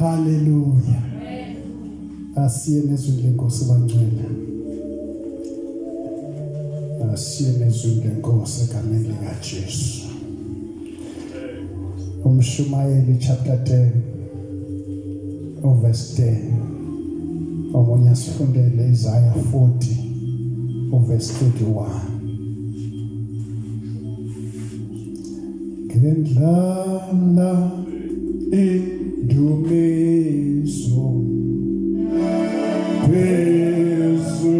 Hallelujah. Asiye nezwi lenkosi bangcwele. Asiye nezwi lenkosi egameni likaJesu. Umshumayeli chapter 10 verse 10. Omunye sifundele Isaiah 40 verse 31. Kendlala indumiso Pesu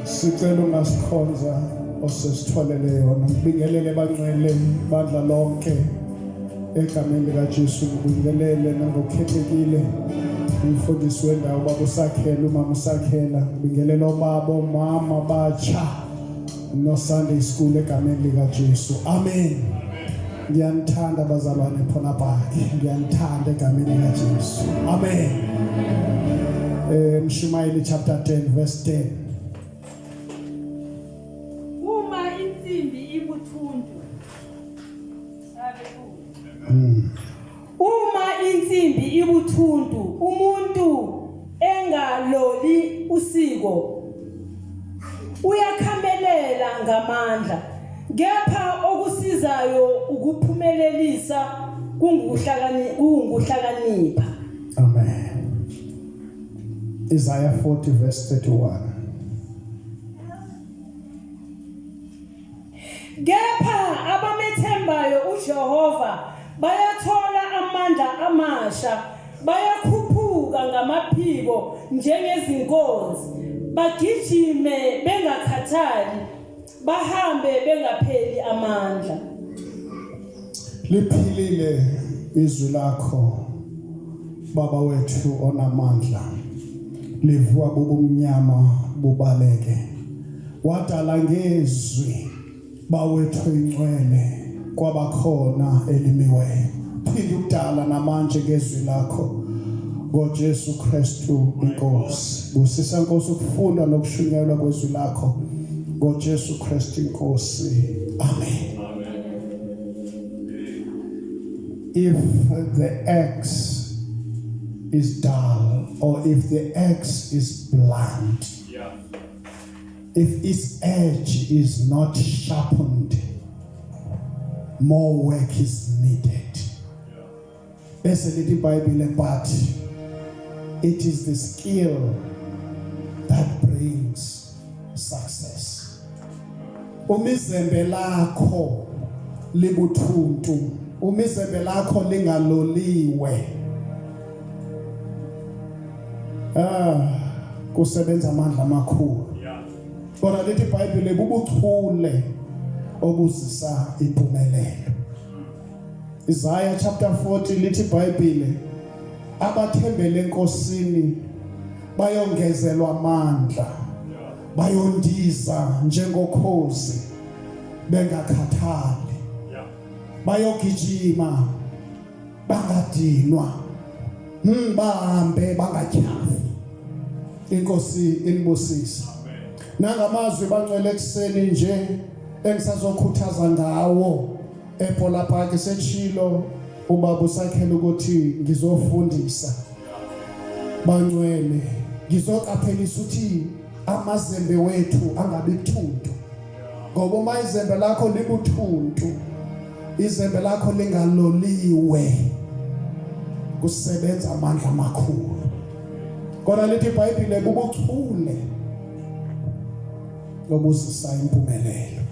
sicela ungasikhonza osesitholele yona ngibingelele bangcwele bandla lonke egameni likaJesu ngibingelele nangokukhethekile umfundisi wendawo baba usakhela umama usakhela ngibingelela obaba omama batsha no Sunday school egameni likaJesu amen ngiyanithanda bazalwane phona bakhe ngiyanithanda egameni likaJesu amen Mshumayeli chapter 10 verse 10 Uma insimbi ibuthundu umuntu engaloli usiko uyakhamelela ngamandla kepha okusizayo ukuphumelelisa kunguhlakanipha amen Isaiah 40 verse 31 kepha abamethembayo uJehova bayathola amandla amasha bayakhuphuka ngamaphiko njengezinkozi bagijime bengakhathali bahambe bengapheli amandla liphilile izwi lakho baba wethu onamandla livua bubumnyama bubaleke wadala ngezwi bawethu ingcwele kwabakhona elimiweyo phinde ukudala namanje ngezwi lakho ngoJesu Kristu inkosi busisa inkosi ukufunda nokushunyelwa kwezwi lakho ngoJesu Kristu inkosi amen if the axe is dull or if the axe is blunt if its edge is not sharpened more work is needed bese lithi iBhayibheli but it is the skill that brings success umizembe lakho libuthuntu umizembe lakho lingaloliwe kusebenza amandla amakhulu kodwa lithi iBhayibheli bubuchule obuzisa impumelelo Isaiah chapter 40 lithi iBhayibheli abathembele enkosini bayongezelwa amandla, bayondiza njengokhozi bengakhathali, bayogijima bangadinwa, bahambe bangatyhafi. Inkosi inibusise. Nangamazwi bangcwele ekseni nje engisazokhuthaza ngawo ePola Park sechilo ubaba usakhela ukuthi ngizofundisa bangcwele, ngizoqaphelisa ukuthi amazembe wethu angabi buthuntu, ngoba uma izembe lakho libuthuntu, izembe lakho lingaloliwe, kusebenza amandla amakhulu. Kodwa lithi iBhayibheli bubuchule lobuzisa impumelelo.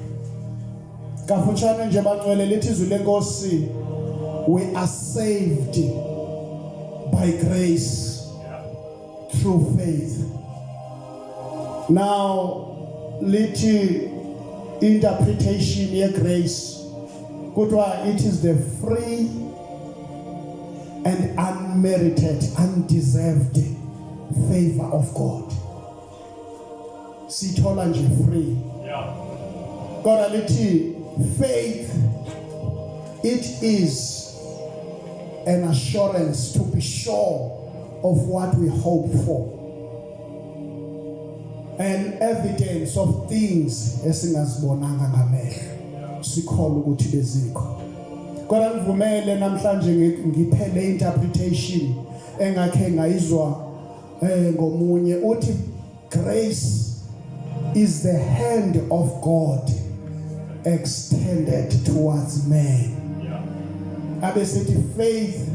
Kafutshane nje bangcwele lithi izwi lenkosi, we are saved by grace through faith. Now lithi interpretation ye grace kuthiwa it is the free and unmerited, undeserved favor of God. Sithola nje free. Kodwa lithi faith, it is an assurance to be sure of what we hope for, an evidence of things esingazibonanga ngamehlo sikholwa ukuthi bezikho. Kodwa ngivumele namhlanje ngiphele interpretation engakhe ngayizwa ngomunye uthi grace is the hand of God extended towards man. Abesithi faith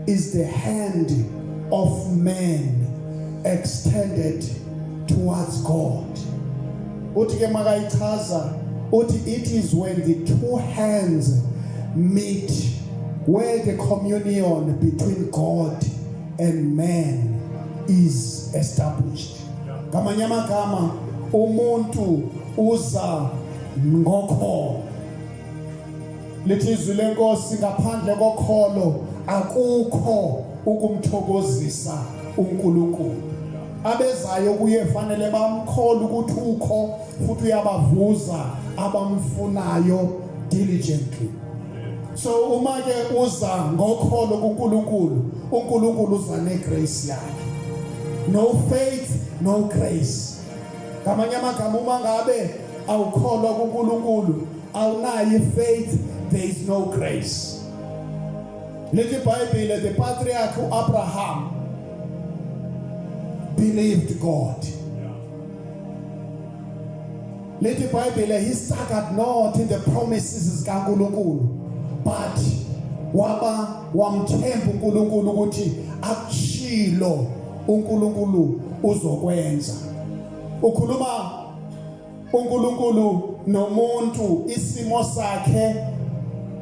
is the hand of man extended towards God. Uthi ke makayichaza uthi it is when the two hands meet where the communion between God and man is established. Ngamanye amagama umuntu uza ngokholo. Lithi izwi lenkosi ngaphandle kokholo akukho ukumthokozisa uNkulunkulu. Abezayo kuye fanele bamkhole ukuthi ukho futhi uyabavuza abamfunayo diligently. So uma ke uza ngokholo kuNkulunkulu, uNkulunkulu uza negrace yakhe. No faith, no grace. Ngamanye amagama uma ngabe awukholwa kuNkulunkulu, awunayo faith, there is no grace. Lithi iBhayibheli the patriarch Abraham believed God. Lithi iBhayibheli he staggered not in the promises zikaNkulunkulu, but wamthemba uNkulunkulu ukuthi akushilo uNkulunkulu uzokwenza. Ukhuluma uNkulunkulu nomuntu isimo sakhe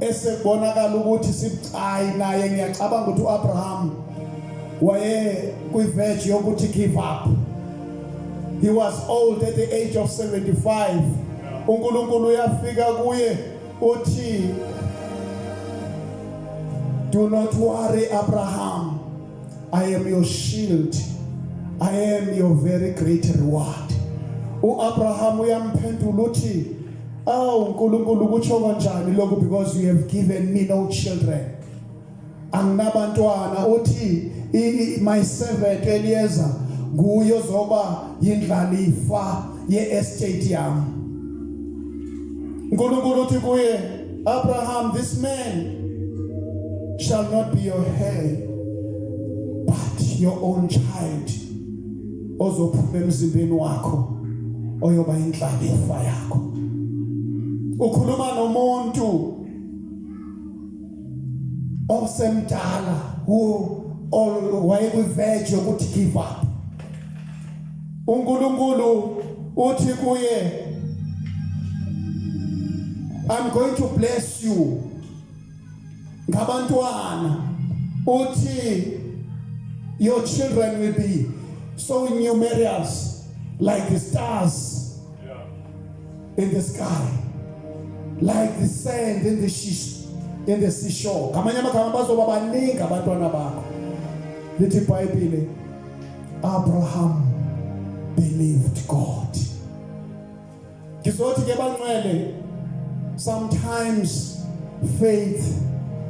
esebonakala ukuthi sibucayi naye. Ngiyacabanga ukuthi uAbraham waye kwiverge yokuthi give up. He was old at the age of 75. uNkulunkulu yafika kuye uthi, do not worry Abraham, I am your shield, I am your very great reward. uAbraham uyamphendula uthi, uNkulunkulu kutsho kanjani lokho, because you have given me no children, anginabantwana. Uthi my servant Eliezer nguye ozoba yindlalifa ye-estate yami. uNkulunkulu uthi kuye, Abraham, this man shall not be your heir, but your own child ozophuma emzimbeni wakho oyoba indlalifa yakho. Ukhuluma nomuntu osemdala waye kwiverge yokuthi give up. uNkulunkulu uthi kuye, I'm going to bless you ngabantwana. Uthi your children will be so numerous like the stars in the sky, like the sand in the seashore. Ngamanye amagama bazoba baningi abantwana bakho. lithi iBhayibheli Abraham believed God. Ngizothi ke bangcwele, sometimes faith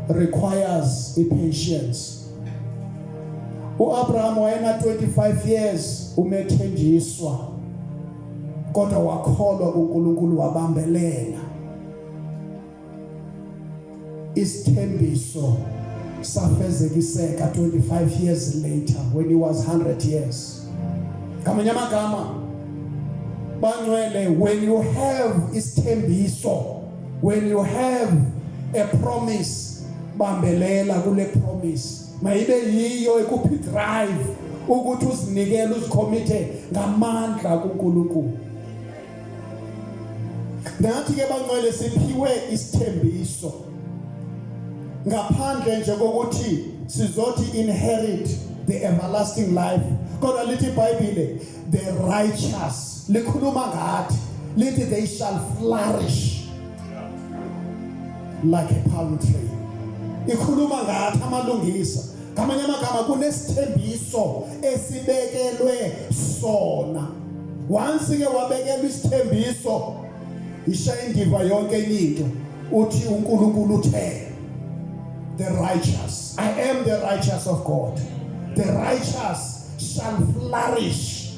requires patience. uAbraham wayena 25 years umethenjiswa kodwa wakholwa kuNkulunkulu wabambelela. Isithembiso safezekiseka 25 years later when he was 100 years. Ngamanye amagama bangcwele, when you have isithembiso, when you have a promise, bambelela kule promise. Mayibe yiyo ekuphi drive ukuthi uzinikele uzikhomithe ngamandla kuNkulunkulu. Nathi ke bangcwele siphiwe isithembiso ngaphandle nje kokuthi sizothi inherit the everlasting life. Kodwa lithi iBhayibheli the righteous, likhuluma ngathi lithi they shall flourish like a palm tree. Ikhuluma ngathi amalungisa. Ngamanye amagama kunesithembiso esibekelwe sona. Once ke wabekelwa isithembiso ishaya indiva yonke into uthi uNkulunkulu uthe the righteous, I am the righteous of God, the righteous shall flourish.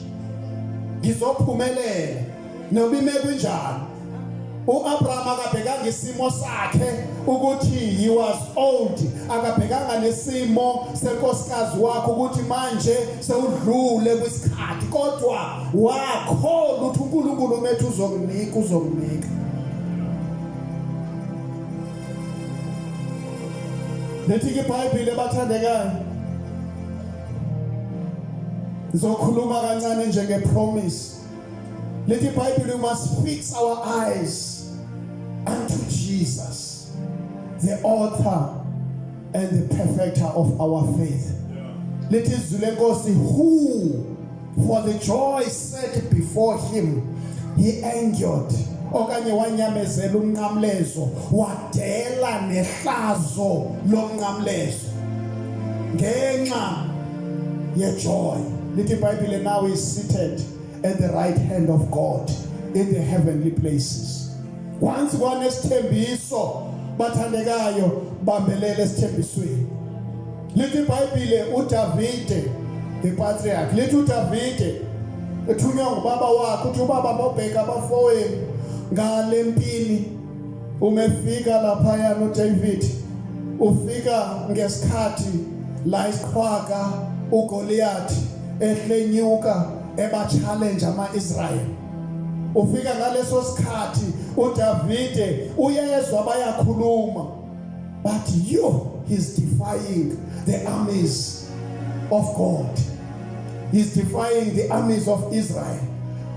Ngizophumelela noma ime kunjani. uAbraham akabhekanga isimo sakhe ukuthi he was old, akabhekanga nesimo senkosikazi wakhe ukuthi manje sewudlule kwisikhathi, kodwa wakholwa ukuthi uNkulunkulu umethe uzomnika. Lethi iBhayibheli bathandekayo, ngizokhuluma kancane njenge promise. Lethi iBhayibheli, we must fix our eyes unto Jesus, the author and the perfecter of our faith. Lethi izwi lenkosi, who for the joy set before him he endured, okanye wanyamezela umnqamlezo, wadela nehlazo lomnqamlezo ngenxa yejoy. Lithi iBhayibheli, now is seated at the right hand of God in the heavenly places. Once kwanesithembiso bathandekayo, bambelele esithembisweni. Lithi iBhayibheli uDavide the patriarch, lithi uDavide ethunywa ngubaba wakhe uthi ubaba mawubheka abafowenu ngale mpini, umefika lapha yana uDavid, ufika ngesikhathi la isiqhwaga uGoliath ehlenyuka eba challenge ama-Israel. Ufika ngaleso sikhathi uDavide uyezwa bayakhuluma, but he's defying the armies of God. He's defying the armies of Israel.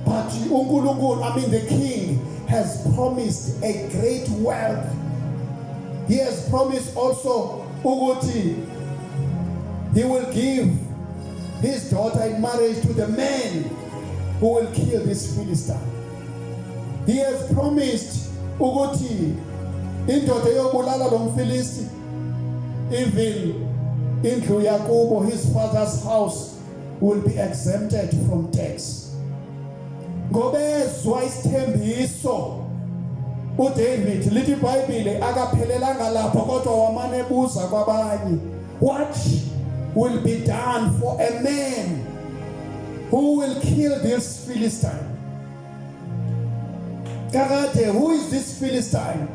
But uNkulunkulu, the king has promised a great wealth. He has promised also ukuthi he will give his daughter in marriage to the man who will kill this Philistine. He has promised ukuthi indoda eyobulala lo mfilisti, even indlu yakubo, his father's house, will be exempted from tax. Ngobezwa isithembiso uDavid, lithi iBhayibheli, akaphelelanga lapho kodwa wamane ebuza kwabanye, what will be done for a man who will kill this Philistine? Kakade, who is this Philistine?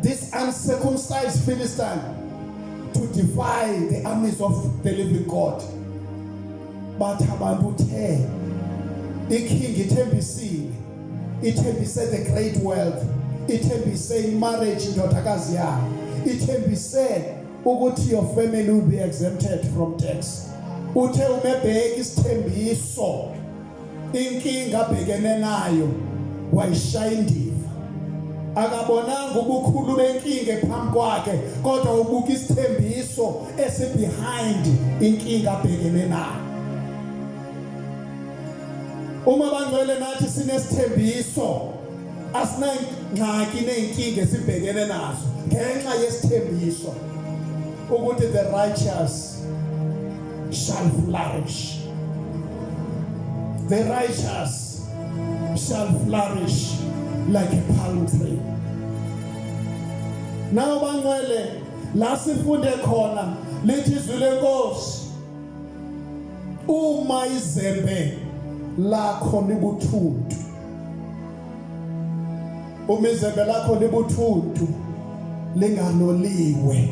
This uncircumcised Philistine to defy the armies of the living God. But abantu the king ithembisile, ithembise the great wealth, ithembise marriage indodakazi yakhe, ithembise ukuthi your family will be exempted from tax. Uthe umebheka isithembiso, inkinga abhekene nayo wayishaya indiva. Akabonanga ubukhulu benkinga phambi kwakhe, kodwa ubuka isithembiso esibehind inkinga abhekene nayo. Uma bangcwele nathi sinesithembiso, asinangxaki nenkinga esibhekene nazo ngenxa yesithembiso ukuthi the righteous shall flourish. The righteous shall flourish like a palm tree. Now bangcwele la sifunde khona lithi izwi lenkosi uma izembe lakho libuthuntu, uma izembe lakho libuthuntu lingaloliwe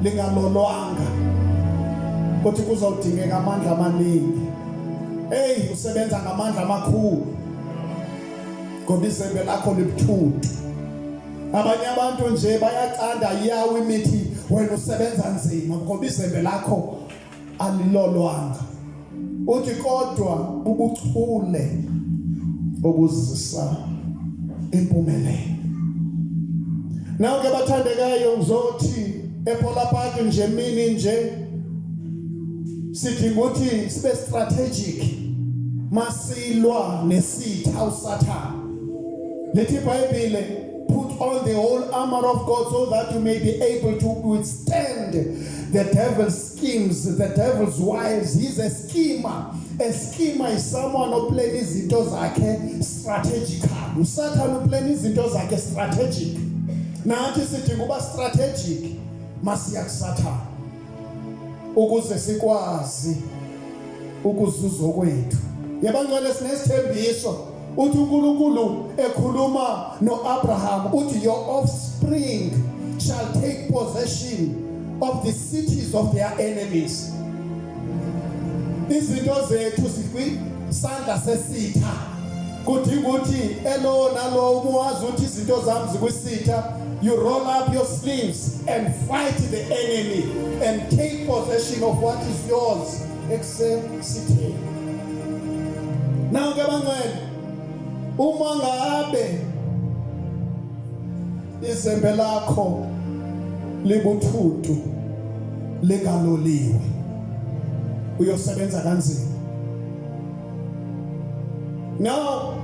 lingalolwanga ukuthi kuzodingeka amandla amaningi. Hey, usebenza ngamandla amakhulu ngoba izembe lakho libuthuntu. Abanye abantu nje bayaqanda yawo imithi wena usebenza nzima ngoba izembe lakho alilolwanga. Uthi kodwa ubuchule obuzisa impumelelo. Nawe ke bathandekayo ngizothi ePola Park nje mini nje sithi ukuthi sibe strategic masilwa nesitha uSathane. Lithi iBhayibheli put on the whole armor of God so that you may be able to withstand the devil's schemes, the devil's wiles. He's a schemer. A schemer is someone who plans izinto zakhe strategically. uSathane uplana izinto zakhe strategic. Nathi sithi kuba strategic masiya kuSathane ukuze sikwazi ukuzuza kwethu. Yabangcwele sinesithembiso uthi uNkulunkulu ekhuluma noAbraham uthi your offspring shall take possession of the cities of their enemies. Izinto zethu zikwisandla sesitha. Kuthi ukuthi elo nalo umwazi uthi izinto zami zikwisitha. You roll up your sleeves and fight the enemy and take possession of what is yours. Except now ke bangcwele uma ngabe izembe lakho libuthuntu lingaloliwe uyosebenza kanzima. Now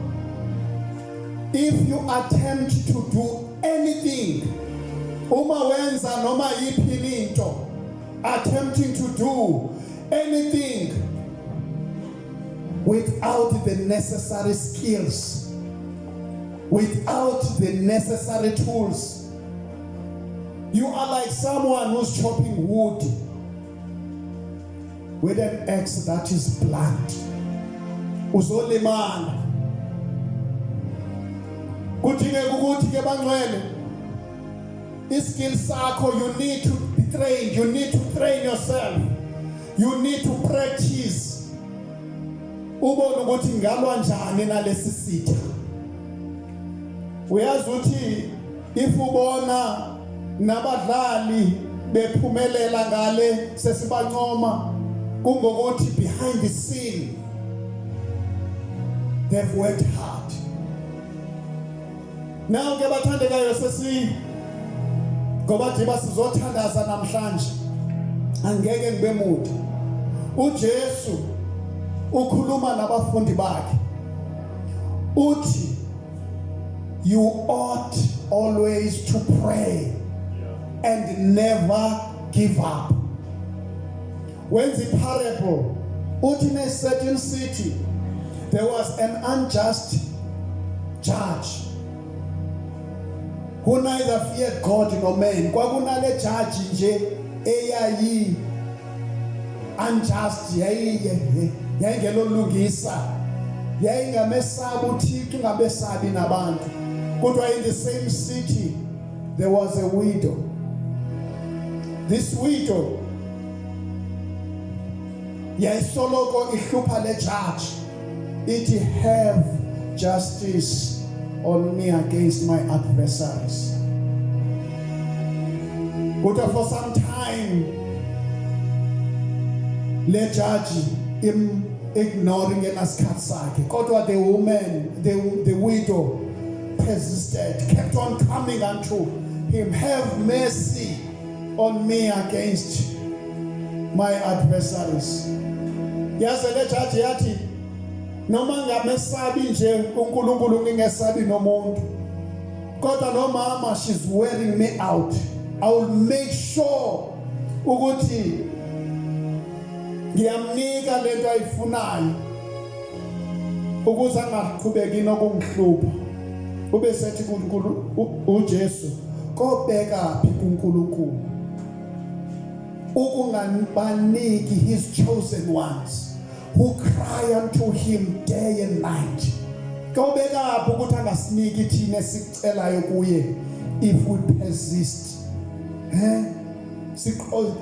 if you attempt to do anything, uma wenza noma yiphi into, attempting to do anything without the necessary skills, without the necessary tools, you are like someone who's chopping wood with an axe that is blunt. Uzolimala. Kudingeka ukuthi ke bangcwele iskill sakho, you need to be trained, you need to train yourself, you need to practice. Ubone ukuthi ngalwa njani nalesi sitha. Uyazi ukuthi if ubona nabadlali bephumelela ngale sesibancoma kungokuthi behind the scene they've worked hard. Now ke bathandekayo sesi ngoba nje sizothandaza namhlanje angeke ngibe mude. uJesu ukhuluma nabafundi bakhe uthi you ought always to pray and never give up. When the parable uthi in a certain city there was an unjust judge who neither feared God nor man. Kwakunale judge nje eyayi unjust yayingelolungisa yayingamesaba uThixo ingabesabi nabantu. Kodwa in the same city there was a widow. This widow yayisoloko ihlupha le judge ithi have justice on me against my adversaries. But for some time le judge ignoring enasikhathi sakhe. Kodwa the woman, the widow persisted, kept on coming unto him, have mercy on me against my adversaries. Yaze le judge yathi noma ngamesabi nje uNkulunkulu ngingesabi nomuntu, kodwa no mama she's wearing me out. I will make sure ukuthi ngiyamnika lento ayifunayo ukuze angaqhubeki nokungihlupha. Ube sethi kuNkulunkulu uJesu kobheka phi kuNkulunkulu ukunganibaniki his chosen ones who cry unto him day and night. Kobeka phi ukuthi angasiniki thina esicelayo kuye if we persist.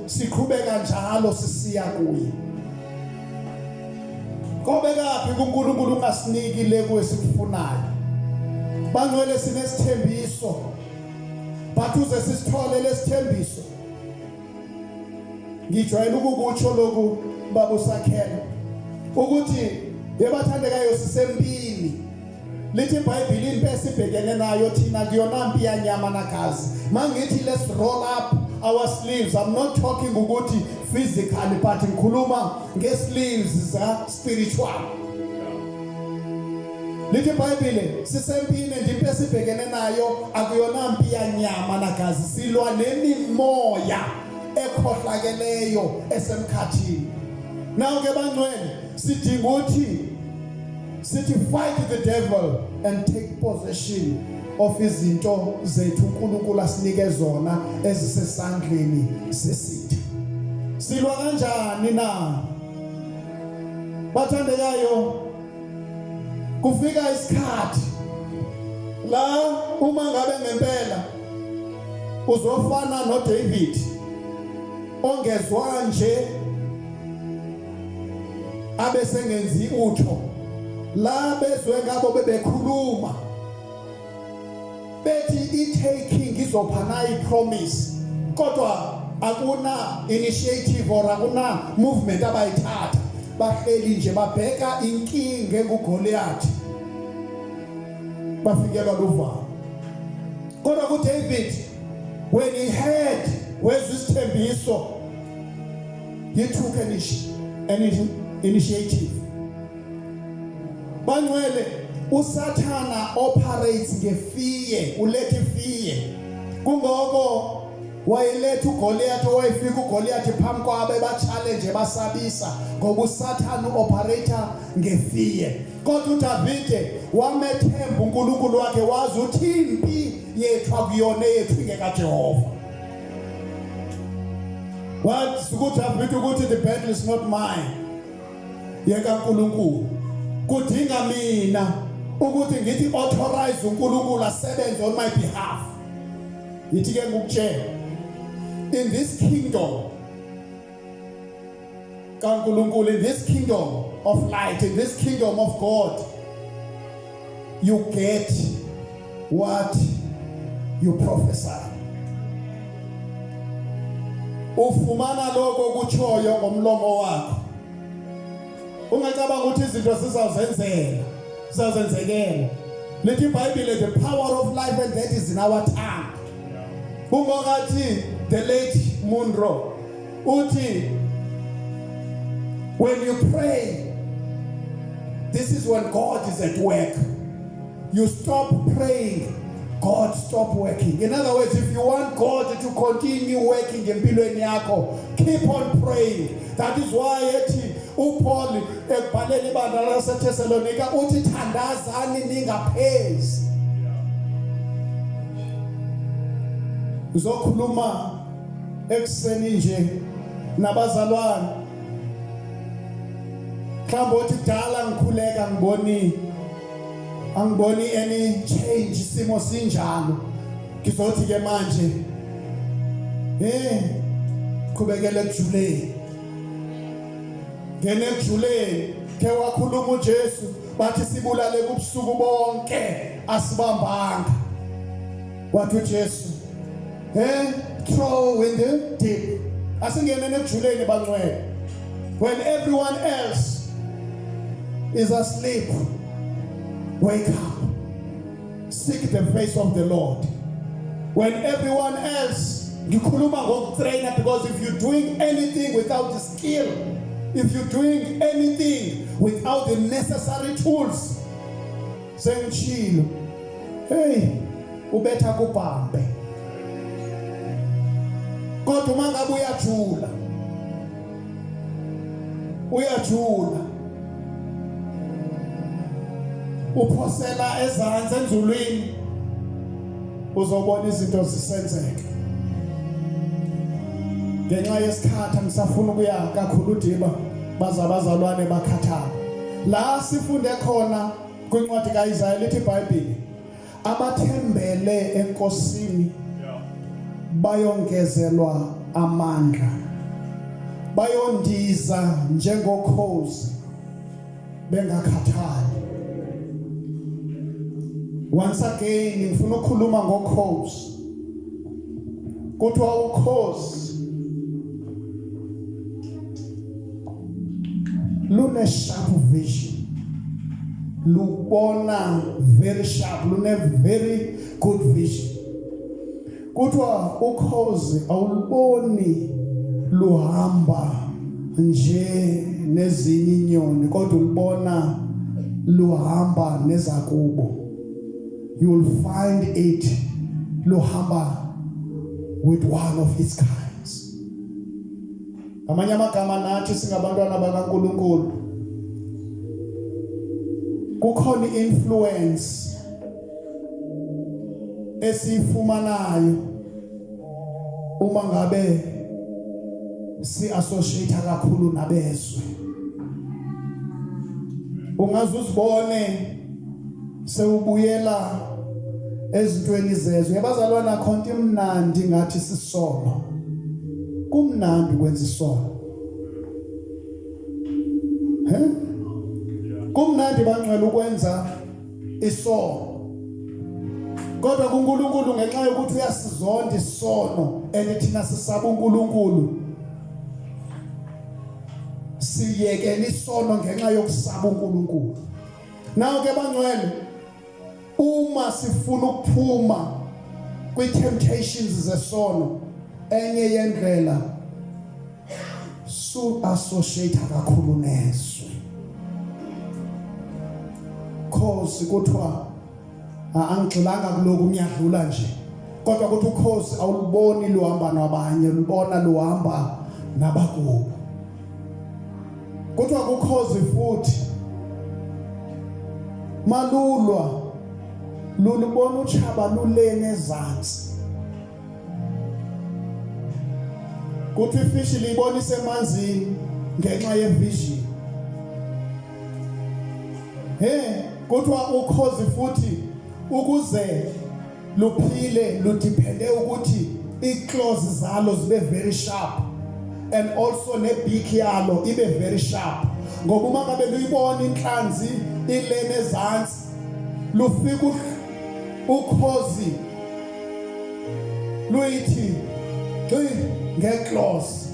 Siqhubeka njalo sisiya kuye. Kobeka phi kuNkulunkulu ungasiniki le kwesikufunayo. Bangcwele sinesithembiso. Bathuze sisithole lesithembiso. Ngijwayele ukukutsho lokhu baba usakhela ukuthi yebathandekayo sisempini. Lithi iBhayibheli impesi ibhekene nayo thina kuyona mpi yanyama nagazi. Mangithi let's roll up our sleeves, I'm not talking ukuthi physically but ngikhuluma ngesleeves za spiritual. Lithi iBhayibheli sisempini nje impesi ibhekene nayo akuyona mpi yanyama nagazi, silwa nemimoya ekhohlakeleyo esemkhathini. Now ke bangcwele sidinga ukuthi sithi fight the devil and take possession of izinto zethu uNkulunkulu asinike zona ezisesandleni sesitha. Silwa kanjani na? Bathandekayo, kufika isikhathi la uma ngabe ngempela uzofana noDavid ongezwa nje abesengenzi utho, la bezwe ngabo bebekhuluma bethi i-taking izophana i-promise kodwa akuna initiative or akuna movement abayithatha, bahleli nje babheka inkinga nguGoliath bafikelwa luvalo. Kodwa kuDavid when he heard wezwe isithembiso he took an initiative. Bangcwele uSathana operates ngefear, ulethe fear. Kungoko wayeletha uGoliath, wayefika uGoliath phambi kwabo ba-challenge basabisa ngoba uSathana operator ngefear. Kodwa uDavide wamethemba uNkulunkulu wakhe, wazi ukuthi impi yethu akuyona yethu ingekaJehova. Wathi uDavide ukuthi the battle is not mine, yeka uNkulunkulu. Kudinga mina ukuthi ngithi authorize uNkulunkulu asebenze on my behalf. Yithi ke ngukutshela in this kingdom kaNkulunkulu, in this kingdom of light, in this kingdom of God, you get what you prophesy. Ufumana lokho kutshoyo ngomlomo wakho. Ungacabanga ukuthi izinto zizawuzenzekela. Lithi iBhayibheli the power of life and death is in our tongue. Ungokathi the late Munro uthi when you pray, this is when God is at work. You stop praying, God stop working. In other words, if you want God to continue working empilweni yakho, keep on praying. That is why ethi uPaul ekubhalela ibandla laseThesalonika uthi thandazani ningaphezi. Uzokhuluma ekseni nje nabazalwane. Mhlawumbe uthi kudala ngikhuleka angiboni any change, simo sinjalo. Ngizothi ke manje qhubekele ejuleni. Ngene ejuleni ke wakhuluma uJesu bathi sibulale kubusuku bonke asibambanga. Wathi uJesu throw in the deep. Asingene ejuleni bangcwele. When everyone else is asleep, wake up. Seek the face of the Lord. When everyone else, ngikhuluma ngokutraina, because if you're doing anything without the skill, if you're doing anything without the necessary tools, sengishilo, ubetha kubhambe. Kodwa mangabe uyajula, uyajula uphosela ezantsi enzulwini uzobona izinto zisenzeka ngenxa yesikhathi ngisafuna ukuya kakhulu udiba bazalwane bakhathala la sifunde khona kwincwadi kaIsaya lithi iBhayibheli abathembele enkosini bayongezelwa amandla bayondiza njengokhozi bengakhathali. Once again ngifuna ukukhuluma ngokhozi. Kuthiwa ukhozi lune sharp vision. Lubona very sharp, lune very good vision. Kuthiwa ukhozi awuliboni luhamba nje nezinye inyoni kodwa ulibona luhamba nezakubo. You will find it luhamba with one of its kinds. Amanye amagama nathi singabantwana bakaNkulunkulu kukhona influence esifumanayo uma ngabe si associate kakhulu nabezwe. Ungaze uzibone sewubuyela ezintweni zezwe. Yabazalwana khonto imnandi ngathi sisono. Kumnandi kwenza isono. Kumnandi bangcwele ukwenza isono. Kodwa kuNkulunkulu ngenxa yokuthi uyasizonda isono thina sisaba uNkulunkulu siyekela isono ngenxa yokusaba uNkulunkulu. Nawo ke bangcwele uma sifuna ukuphuma kwi-temptations zesono enye yendlela su associate kakhulu nezwe. Khosi kuthiwa angigxilanga kuloku umyadlula nje kodwa kuthi ukhozi awuliboni luhamba nabanye lubona luhamba nabakubo. Kuthiwa ukhozi futhi malulwa lulubona uchaba lulene ezantsi. Kuthi ifishi libonise emanzini ngenxa yevision. Kuthiwa ukhozi futhi ukuze luphile ludepende ukuthi iclaws zalo zibe very sharp and also nebeak yalo ibe very sharp. Ngoba uma ngabe luyibona inhlanzi ilene ezantsi lufika ukhozi luyithi ngeclaws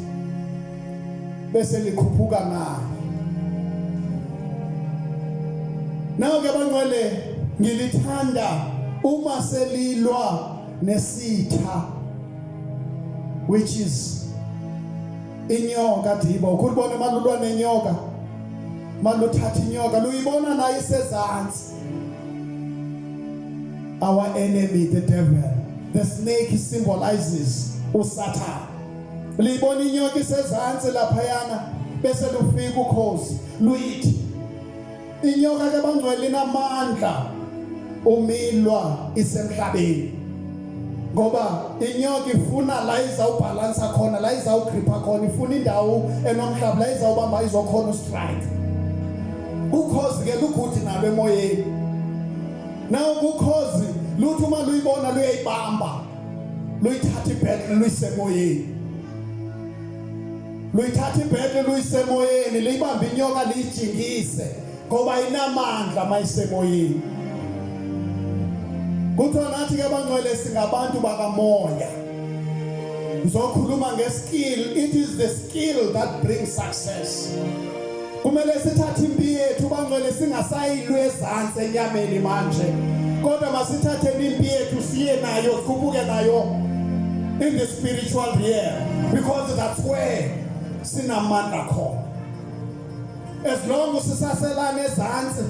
bese likhuphuka nayo. Nawo ke bangcwele ngilithanda uma selilwa nesitha which is inyoka diba. Ukhulubona malulwa nenyoka maluthatha inyoka luyibona nayo isezantsi. Our enemy the devil, the snake symbolizes uSatan. Liyibona inyoka isezantsi laphayana bese lufika ukhozi luyithi. Inyoka ke bangcwele inamandla umilwa isemhlabeni ngoba inyoka ifuna la izawubalansa khona, la izawugripha khona, ifuna indawo enomhlaba la izawubamba izokhona ustrike. Ukhozi ke lukuthi nalo emoyeni. Nawo ukhozi luthi uma luyibona luyayibamba luyithatha ibhele luyisemoyeni. Luyithatha ibhele luyisemoyeni liyibamba inyoka liyijingise ngoba inamandla mayisemoyeni. Kuthiwa nathi ke bangcwele singabantu bakamoya. Ngizokhuluma ngeskill. It is the skill that brings success. Kumele sithathe impi yethu bangcwele singasayilwe ezantsi enyameni manje kodwa masithathe impi yethu siye nayo sikhuphuke nayo in the spiritual realm because that's where sinamandla khona. As long as sisaselana ezantsi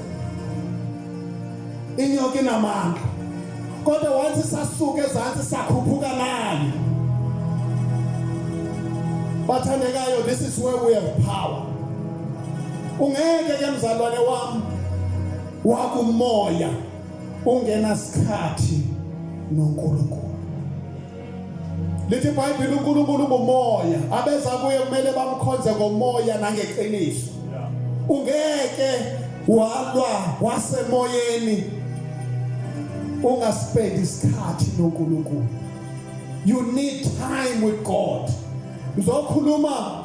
inyoka inamandla kodwa once sasuka ezantsi sakhuphuka nayo. Bathandekayo, this is where we have power. ungeke ke mzalwane wami wakumoya ungena sikhathi noNkulunkulu. Lithi iBhayibheli uNkulunkulu umoya, abeza kuye kumele bamkhonze ngomoya nangeqiniso. Ungeke walwa wasemoyeni ungaspendi isikhathi noNkulunkulu. You need time with God. Ngizokhuluma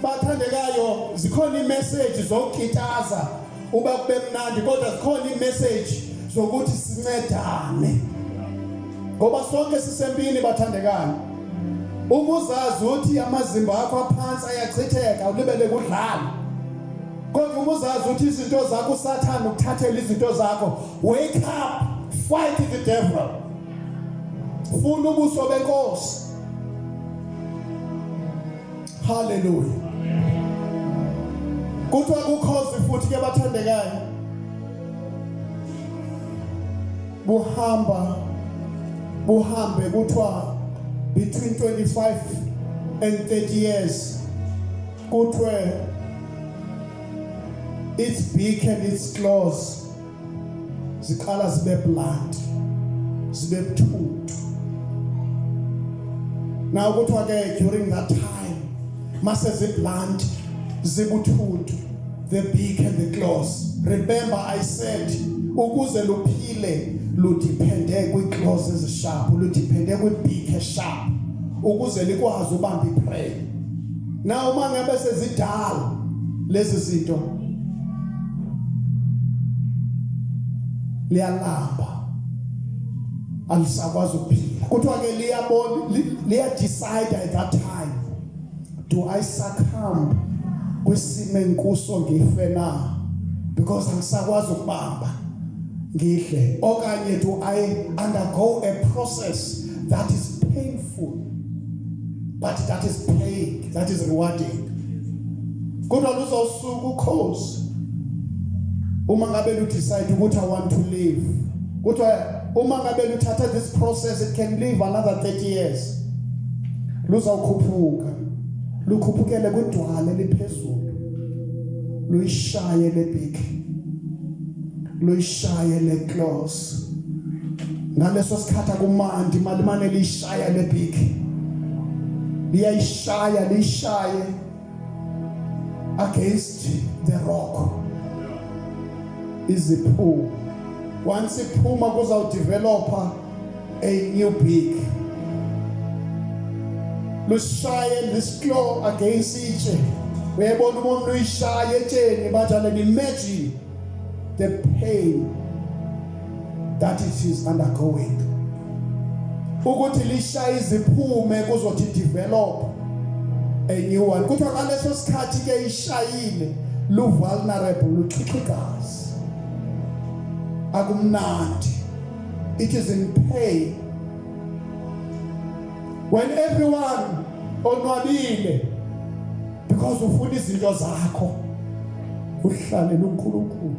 bathandekayo, zikhona imessage zokukitaza uba kube mnandi, kodwa zikhona imessage zokuthi sincedane. Ngoba sonke sisempini bathandekayo. Uma uzazi ukuthi amazimba akho aphansi ayachitheka ulibele kudlala. Kodwa uma uzazi ukuthi izinto zakho uSathane ukuthathela izinto zakho, wake up, fight the devil. Funa ubuso benkosi. Hallelujah. Kuthiwa kukhozi futhi ke bathandekayo. Buhambe kuthiwa between 25 and 30 years. Kuthiwa its beak and its claws ziqala zibe blunt, zibe buthuntu. Now kuthiwa ke during that time mase ziblunt, zibuthuntu, the beak and the claws. Remember I said ukuze luphile ludepende kwi-claws ezisharp, ludepende kwi-beak esharp ukuze likwazi ubamba iprey. Now uma ngabe sezidala lezi zinto liyalamba, alisakwazi ukuphila. Kuthiwa ke liya-decide at that time, do I succumb kwisimo enkuso ngife na because angisakwazi ukubamba ngihle, okanye do I undergo a process that is painful but that is paid, that is rewarding. Kodwa luzosuka ukhozi uma ngabe lu decide ukuthi I want to live. Kodwa uma ngabe luthatha this process, it can live another 30 years. Luzawukhuphuka, lukhuphukele kudwala eliphezulu, luyishaye le-beak, luyishaye le-claws. Ngaleso sikhathi kumandi malimane liyishaya le-beak, liyayishaya, liyishaye against the rock. Iziphuma, once iphuma kuzawudevelopa a new beak. Lushaye this claw against itshe. Uyabona umuntu uyishaye etsheni batshale, imagine the pain that it is undergoing. Ukuthi lishaye iziphume kuzothi develop a new one. Kuthiwa ngaleso sikhathi ke ishayile lu vulnerable, luxhixigazi. Akumnandi. It is in pain. When everyone onwabile because ufuna izinto zakho, uhlale noNkulunkulu.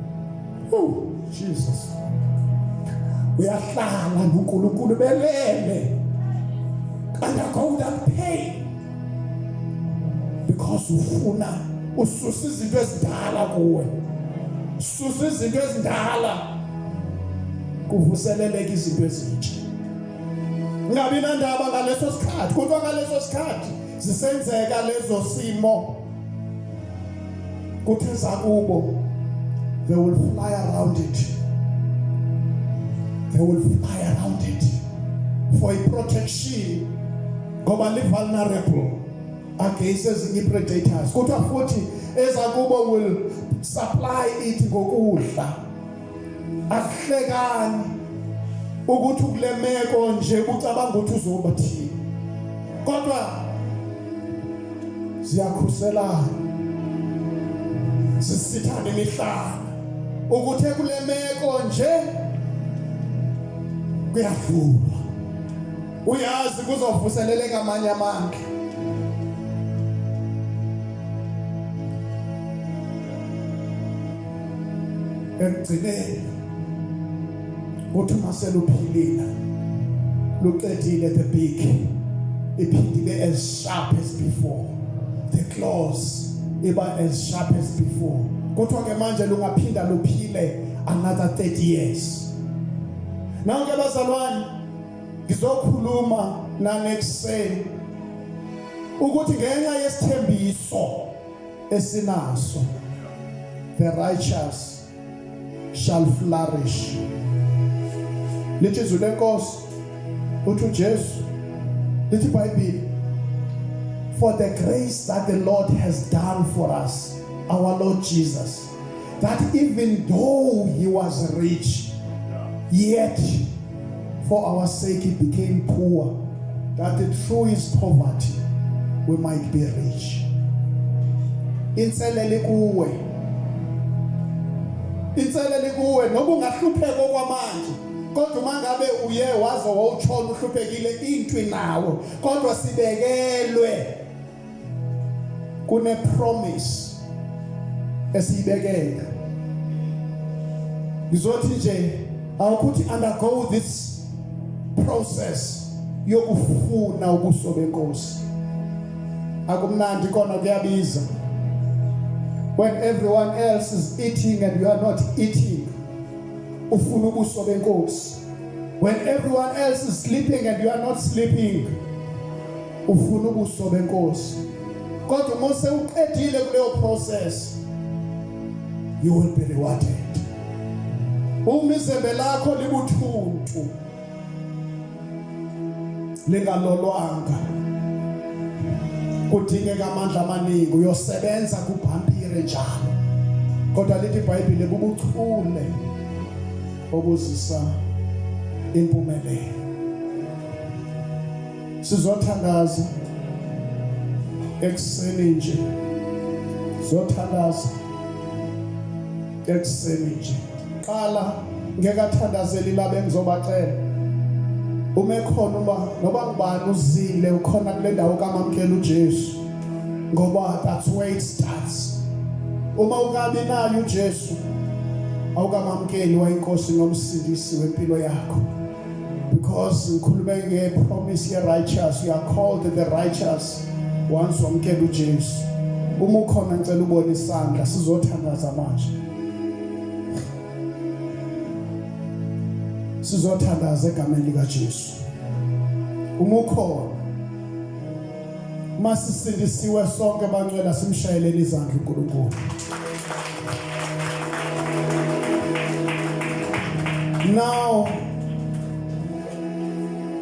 Oh Jesus. Uyahlala noNkulunkulu belele. Undergo that pain because ufuna ususa izinto ezidala kuwe. Susa izinto ezidala kuvuseleleke izinto ezintsha. Ngabi nandaba ngaleso sikhathi, kodwa ngaleso sikhathi zisenzeka lezo simo kuthi zakubo, they will fly around it. They will fly around it for a protection, ngoba li vulnerable against ezinye predators. Kodwa futhi ezakubo will supply it ngokudla. Akuhlekani ukuthi kulemeko nje ucabanga ukuthi uzoba thini, kodwa ziyakhuselana, zisithana imihlanga ukuthi kulemeko nje kuyadlula, uyazi kuzovuseleleka amanye amandla. Ekugcineni uthi maseluphilile, luqedile the beak, iphinde ibe as sharp as before, the claws iba as sharp as before. Kodwa ke manje lungaphinda luphile another 30 years. Now ke bazalwane ngizokhuluma nanekuseni ukuthi ngenxa yesithembiso esinaso the righteous shall flourish. Lithi izwi lenkosi uthi uJesu lithi iBhayibheli for the grace that the Lord has done for us, our Lord Jesus, that even though he was rich, yet for our sake he became poor, that through his poverty we might be rich. Inselele kuwe noba ungahlupheka kwamanje, kodwa mangabe uye waze wawuthola uhluphekile intwi nawe, kodwa sibekelwe kune promise esiyibekela. Ngizothi nje awukuthi undergo this process yokufuna ubuso benkosi. Akumnandi kona kuyabiza. When everyone else is eating and you are not eating, ufuna ubuso benkosi. When everyone else is sleeping and you are not sleeping, ufuna ubuso benkosi. Kodwa mose uqedile kuleyo process, you will be rewarded. Umizembe lakho libuthuntu, lingalolwanga, kudingeka amandla amaningi, uyosebenza kubhampire njalo. Kodwa lithi iBhayibheli bubuchule obuzisa impumelelo. Sizothandaza ekuseni nje, sizothandaza ekuseni nje. Qala ngekathandazeli labe ngizobacela uma ekhona noba ngubani uzile ukhona kule ndawo kamamkela uJesu, ngoba that's where it starts. Uma ukabi nayo uJesu awukamamkeli wayinkosi nomsindisi wempilo yakho, because ngikhulume ngepromise ye-righteous. You are called the righteous once wamkela uJesu. Uma ukhona ngicela ubone isandla, sizothandaza manje. Sizothandaza egameni likaJesu. Uma ukhona masisindisiwe sonke bangcwele simshayelele izandla uNkulunkulu. Now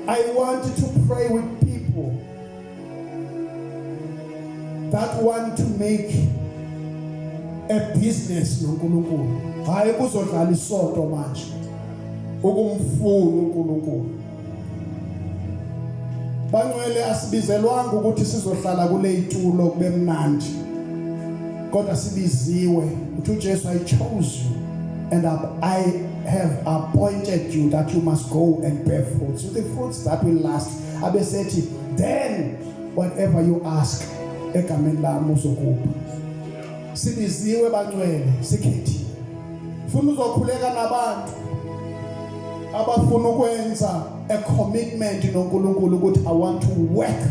I want to pray with people that want to make a business noNkulunkulu. Hayi kuzodlala isonto manje ukumfuna uNkulunkulu. Bangcwele asibizelwanga ukuthi sizohlala kule itulo kube mnandi, kodwa sibiziwe ukuthi uJesu I chose you and I have appointed you that you must go and bear fruits, the fruits that will last. Abesethi then whatever you ask egameni lami uzokupha. Sibiziwe bangcwele, sikhethile. Ufuna uzokhuleka nabantu abafuna ukwenza a commitment noNkulunkulu ukuthi I want to work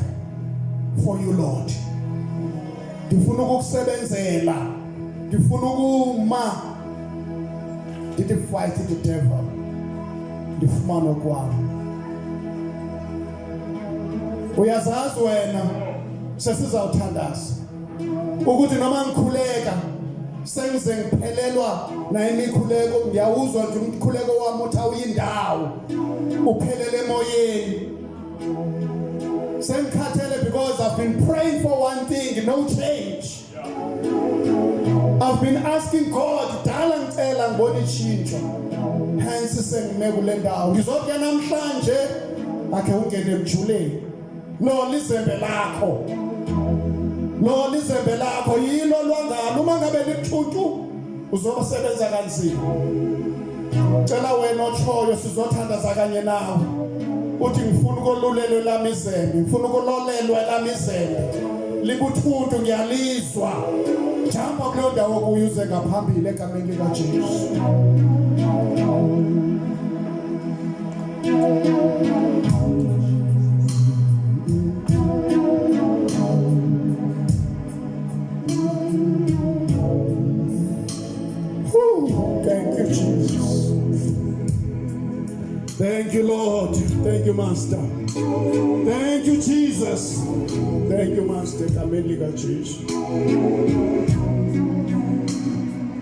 for you Lord. Ndifuna ukukusebenzela, ndifuna ukuma, ndithi fight the devil, ndifumana kwami. Uyazazi wena sesizawuthandaza ukuthi noma ngikhuleka sengize ngiphelelwa na imikhuleko, ngiyawuzwa nje umkhuleko wami uthi awuyindawo uphelele emoyeni. Sengikhathele because I've been praying for one thing, no change. I've been asking God, dala ngicela ngibone ishintsho. Hence sengime kule ndawo. Ngizokuya namhlanje akhe ungene emjuleni. Lo lizembe lakho. Lo lizembe lakho yilo lwangalo. Uma ngabe likuthuthu uzosebenza kanzima. Cela wena otshoyo sizothandaza kanye nawe. Uthi ngifuna ukolulelo lami izembe, ngifuna ukololelwa lami izembe. Libuthuntu ngiyalizwa. Jamba kulo ndawo kuyuze ngaphambili egameni likaJesu. you, Master. Thank you, Jesus. Thank you, Master. Egameni likaJesu.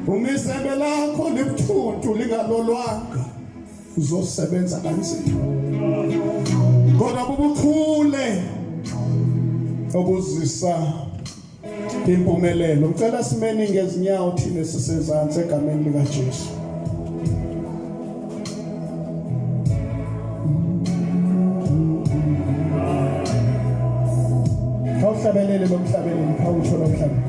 Umizimba lakho libuthuntu lingalolwanga. Uzosebenza kanzima. Kodwa bubukhule obuzisa impumelelo. Ngicela simeni ngezinyawo thina sisezantsi egameni likaJesu. Khawuhlabelele lomhlabeleli, khawutsho lomhlabeleli.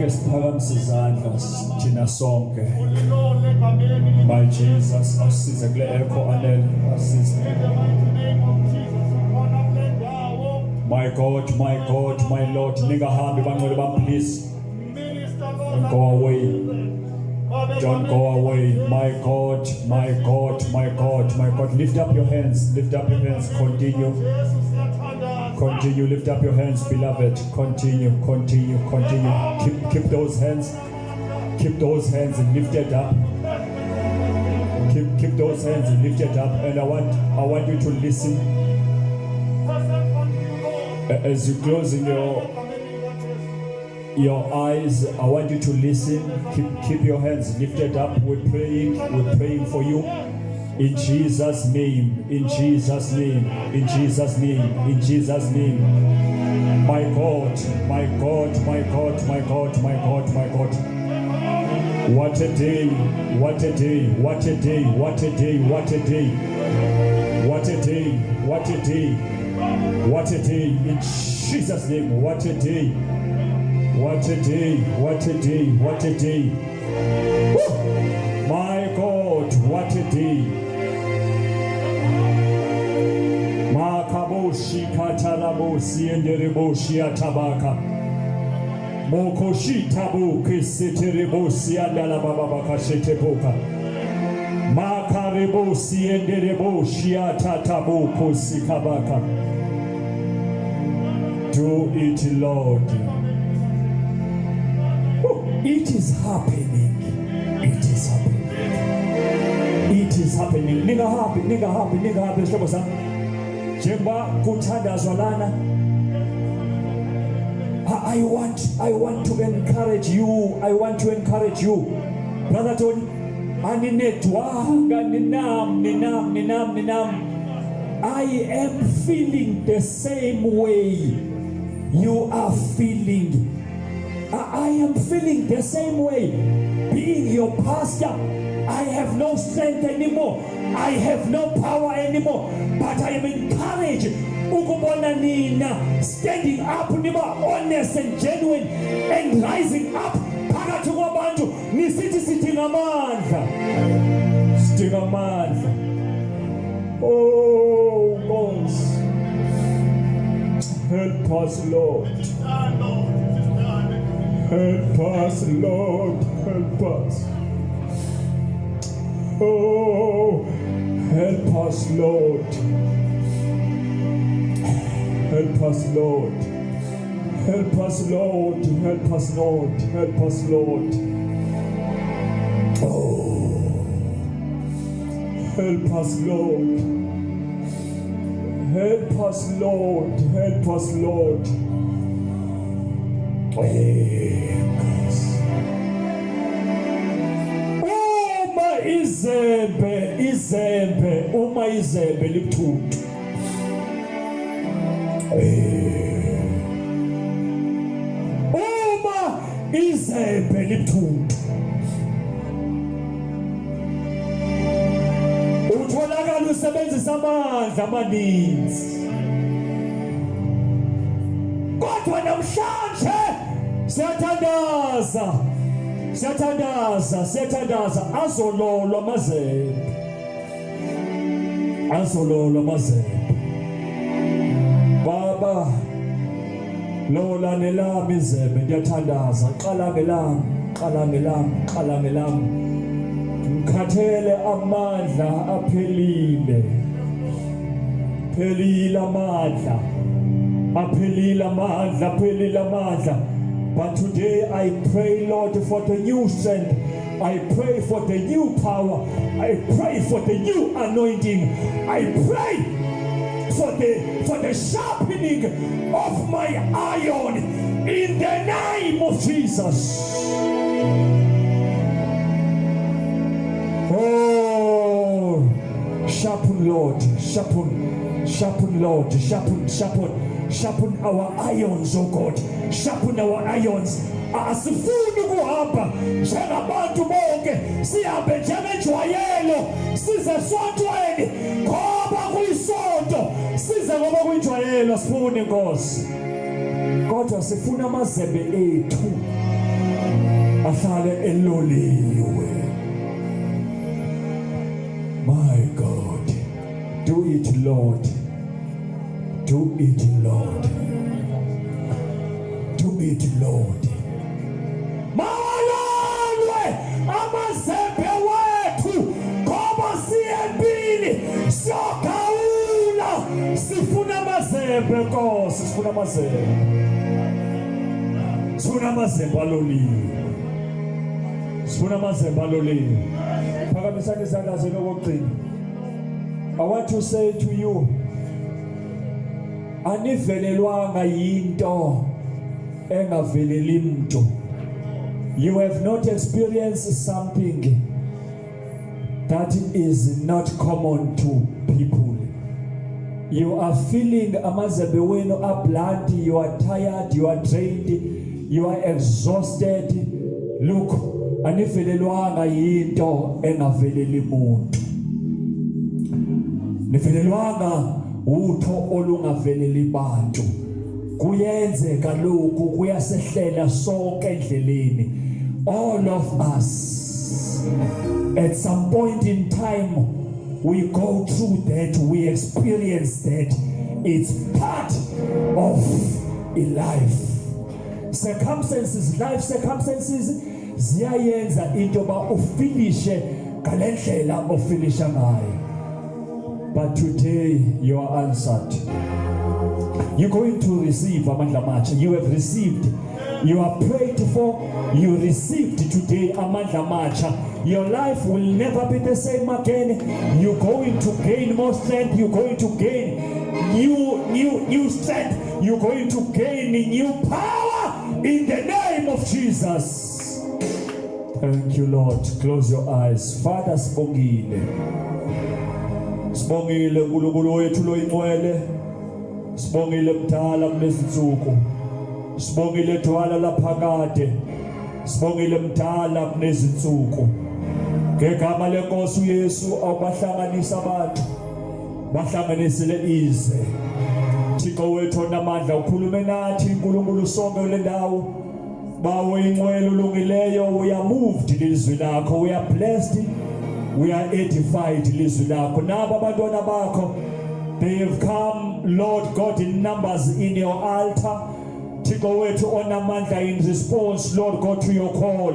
Siphakamise izandla thina sonke. My Jesus, asize kule echo anele, asize. My God, my God, my Lord, ningahambi bangcwele bam, please. Don't go away. Don't go away. My God, my God, my God, my God. Lift up your hands. Lift up your hands. Continue. Continue. Lift up your hands, beloved. Continue. Continue. Continue. Keep those hands. Keep those hands lifted up. Keep those hands lifted up. And I want you to listen. As you closing your eyes, I want you to listen. Keep your hands lifted up. We're praying for you. In Jesus' name, in Jesus' name, in Jesus' name, in Jesus' name. My God, my God, my God, my God, my God, my God. What a day, what a day, what a day, what a day, what a day. What a day, what a day, what a day. In Jesus' name, what a day. What a day, what a day, what a day. Woo! My God, what a day. Makaboshi katalabosi endereboshi atabaka. Mokoshi tabu kiseterebosi andalababa kasheteboka. Makarebosi endereboshi atatabu sikabaka. Do it, Lord. It is happening. It is happening. It is happening. Nigga happy. Shloko sam. Jemba kuthandazwa lana. I want to encourage you. I want to encourage you. Brother Tony, ninam. I am feeling the same way you are feeling. I am feeling the same way. Being your pastor, I have no strength anymore. I have no power anymore. But I am encouraged. Ukubona nina standing up, niba honest and genuine and rising up. Phakathi kwabantu nisithi sidinga amandla. Oh, God. Help us, Lord. Help us, Lord. Help us. Oh, help us, Lord. Help us, Lord. Help us, Lord. Help us, Lord. Help us, Lord. Oh, help us, Lord. Help us, Lord. Help us, Lord. Uma izembe libuthuntu. Uma izembe libuthuntu. Utholakala usebenzisa amandla amaninzi. Kodwa namhlanje siyathandaza azololwa amazembe. Baba, lola nelami izembe ngiyathandaza, qala ngelami. Ngikhathele amandla aphelile amandla. But today I pray, Lord, for the new strength. I pray for the new power. I pray for the new anointing. I pray for the sharpening of my iron in the name of Jesus. Oh, sharpen, Lord, sharpen, Lord, sharpen our irons, oh God. Sharpen our irons. Asifuni kuhamba njengabantu bonke, sihambe njengejwayelo, size esontweni ngoba kuyisonto, size ngoba kuyijwayelo. Sifuni Nkosi, kodwa sifuna amazembe ethu ahlale eloliwe. My God, do it, Lord. Do it, Lord. Do it, Lord. Mawalolwe amazembe wethu ngoba siyempili siyogawula. Sifuna amazembe Nkosi, sifuna amazembe aloliwe. Phakamisani izandla zenu okugcina. I want to say to you, anivelelwanga yinto engaveleli muntu. You have not experienced something that is not common to people. You are feeling amazembe wenu are blunt, you are tired, you are drained, you are exhausted. Look, anivelelwanga yinto engaveleli muntu. Nivelelwanga utho olungaveleli bantu. Kuyenzeka lokhu, kuyasehlela sonke endleleni. All of us at some point in time we go through that, we experience that. It's part of life. Life circumstances ziyayenza into ba ufinishe ngalendlela ofinisha ngayo. But today you are answered. You're going to receive amandla amatsha. You have received. You are prayed for. You received today amandla amatsha. Your life will never be the same again. You're going to gain more strength. You're going to gain new strength. You're going to gain new power in the name of Jesus. Thank you, Lord. Close your eyes. Father, sibongile uNkulunkulu wethu loyingcwele. Sibongile mdala kunezinsuku. Sibongile dwala laphakade. Sibongile mdala kunezinsuku. Ngegama leNkosi uYesu awubahlanganisa abantu. Bahlanganisele ize. Thixo wethu onamandla ukhulume nathi uNkulunkulu sonke kule ndawo. Bawo ingcwele ulungileyo, we are moved lizwi lakho. We are blessed. We are edified lizwi lakho. Nabo abantwana bakho They have come, Lord God, in numbers in your altar. Thixo wethu onamandla in response, Lord God, to your call.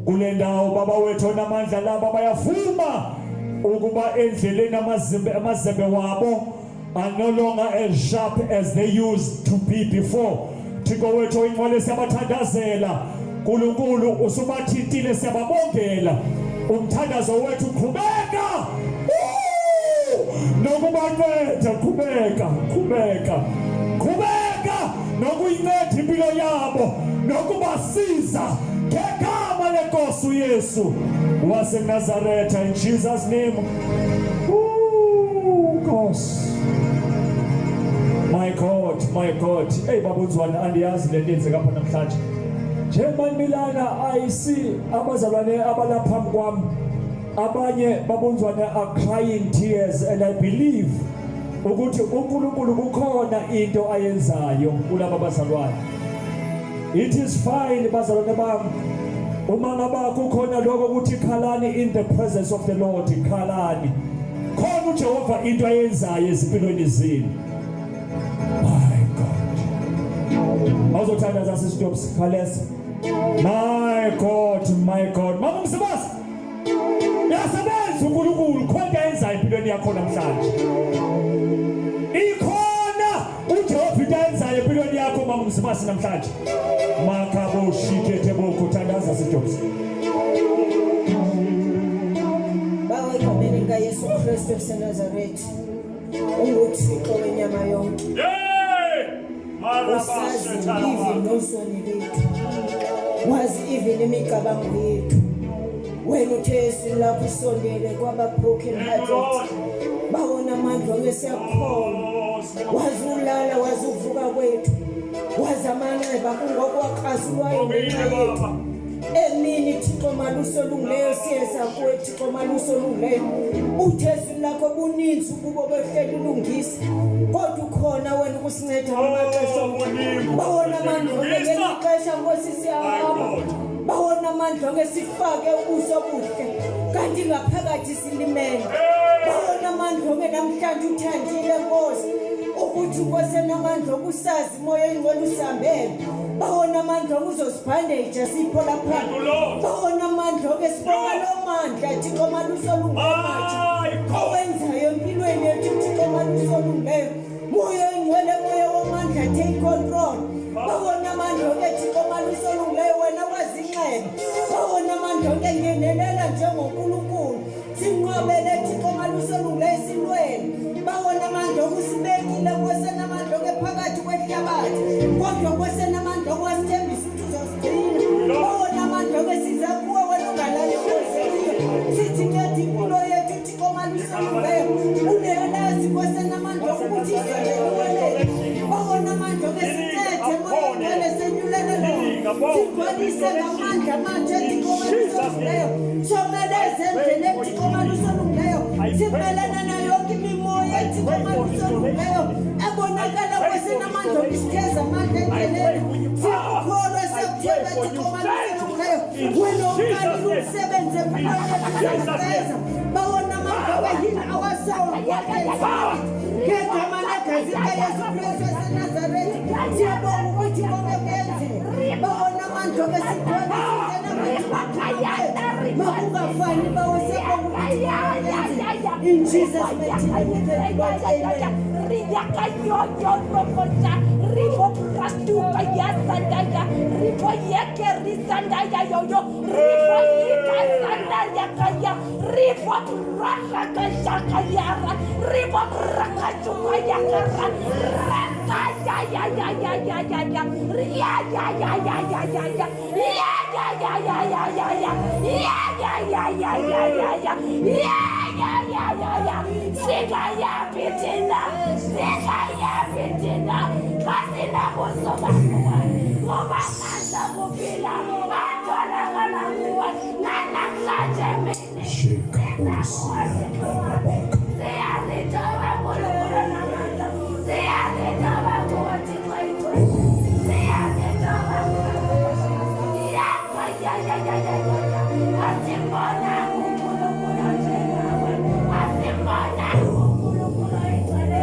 Kule ndawo baba wethu onamandla laba bayafuma ukuba endleleni amazembe wabo are no longer as sharp as they used to be before. Thixo wethu ingcwele siyabathandazela. Nkulunkulu usubathintile siyababongela. Umthandazo wethu qhubeka. Nokubanceda qhubeka nokuyinceda impilo yabo nokubasiza ngegama lenkosi uYesu waseNazaretha, in Jesus name. Nkosi, my God, hey babuzwana, andiyazi le nto kapha namhlanje. Njengoba nimilana ayisi abazalwane abalapha phambi kwami, abanye babuzwana are crying tears, and I believe ukuthi uNkulunkulu kukhona into ayenzayo kulabo bazalwane. It is fine bazalwane bami, uma ngaba kukhona lokho ukuthi khalani in the presence of the Lord, khalani. Khona uJehova into ayenzayo ezimpilweni zenu. My God, awuzothandaza sisitopsi khalesa. My God, mama msebenzi yasebenza uNkulunkulu khona ayenzayo empilweni yakho namhlanje. Ikhona uJehova into ayenzayo empilweni yakho mama msebenzi namhlanje. Makabo shikete boko thandaza sisitopsi. Bawe egameni likaYesu Kristu waseNazaretha, unguThixo wenyama yonke. Usazi even nosoni bethu, wazi even imicabango yethu. Wena uthe Yesu lapho usondele kwaba broken hearted, bawona amandla ngesiyakholwa. Wazi ulala, wazi uvuka kwethu, wazi amanxeba kungokwaqhasulwayo ngenxa yethu. Emini Thixo maluso olungileyo siyeza kuwe Thixo maluso olungileyo. Ujesu lakho buninzi ukuba behleli ulungisa, kodwa ukhona wena ukusinceda ngamaxesha onke. Bawona amandla ngexesha Nkosi siyahamba, bawona amandla ngesifake ubuso obuhle kanti ngaphakathi silimele. Bawona amandla namhlanje uthandile Nkosi ukuthi kwasenamandla okusazi moya engcwele usambele. Bawona amandla uzosibhandeja sipho lapha. Bawona amandla esibonga lo mandla Thixo maluso olungamathi owenzayo empilweni yethu Thixo maluso olungileyo. Moya engcwele, moya wamandla, take control. Bawona amandla Thixo maluso olungileyo, wena wazinxele. Bawona amandla ngenelela njengoNkulunkulu sinqobele Thixo maluso olungileyo silwele. Bawona amandla usibekile kwasenamandla phakathi kwehlabathi, kodwa kwasenamandla wasithembisa ukuthi uzosigcina. Bawona amandla siza kuwe wena ungalali kweseliyo, sithi ngethi impilo yethu Thixo maluso olungileyo unelazi kwasenamandla ukuthi izolele. Bawona amandla sincede moya senyulele lo, sikhwalise ngamandla manje Thixo maluso olungileyo. Someleze endleleni Thixo maluso olungileyo, simelana nayo yonke imimoya Thixo maluso olungileyo ebonakala kwasenamandla isitheza amandla endleleni. Sikukholwa siyakuthemba Thixo maluso olungileyo, wena uqalile umsebenzi empilweni yethu. Bawona amandla yini awasawa kwaphela ngegama legazi likaYesu Kristu waseNazaretha, siyabonga ukuthi konke kuyenzeka. Bawona amandla esikhona makungafani bawesebonga ukuthi in Jesus mighty name, amen. Ribo prastuka yasandaya, ribo yeke risandaya yoyo, ribo yika sandaya kaya, ribo raka shakayara, ribo raka chukayakara, raka kasina kusobakuwa ngobakanda kupila batholakala kuwe nanamhlanje mina siyazithoba Nkulunkulu namandla, siyazithoba kuwe Thixo wethu, siyazithoba asimbona uNkulunkulu njengawe, asimbona uNkulunkulu oyingcwele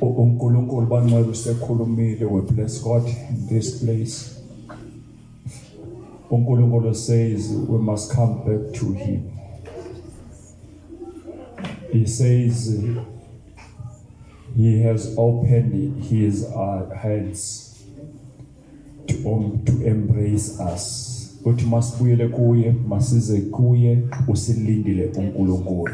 uNkulunkulu banqwele usekhulumile. We bless God in this place. uNkulunkulu says we must come back to him. He says he has opened his hands to embrace us. Uthi masibuyele kuye, masize kuye, usilindile uNkulunkulu.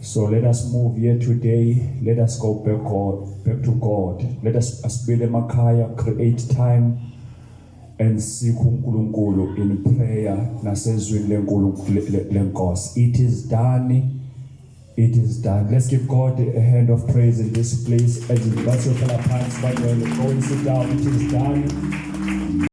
So let us move here today. Let us go back to God. Let us asibile emakhaya, create time and seek uNkulunkulu in prayer nasezwini lenkosi. It is done. It is done. Let's give God a hand of praise in this place. As you let's open our hands, go and sit down. It is done.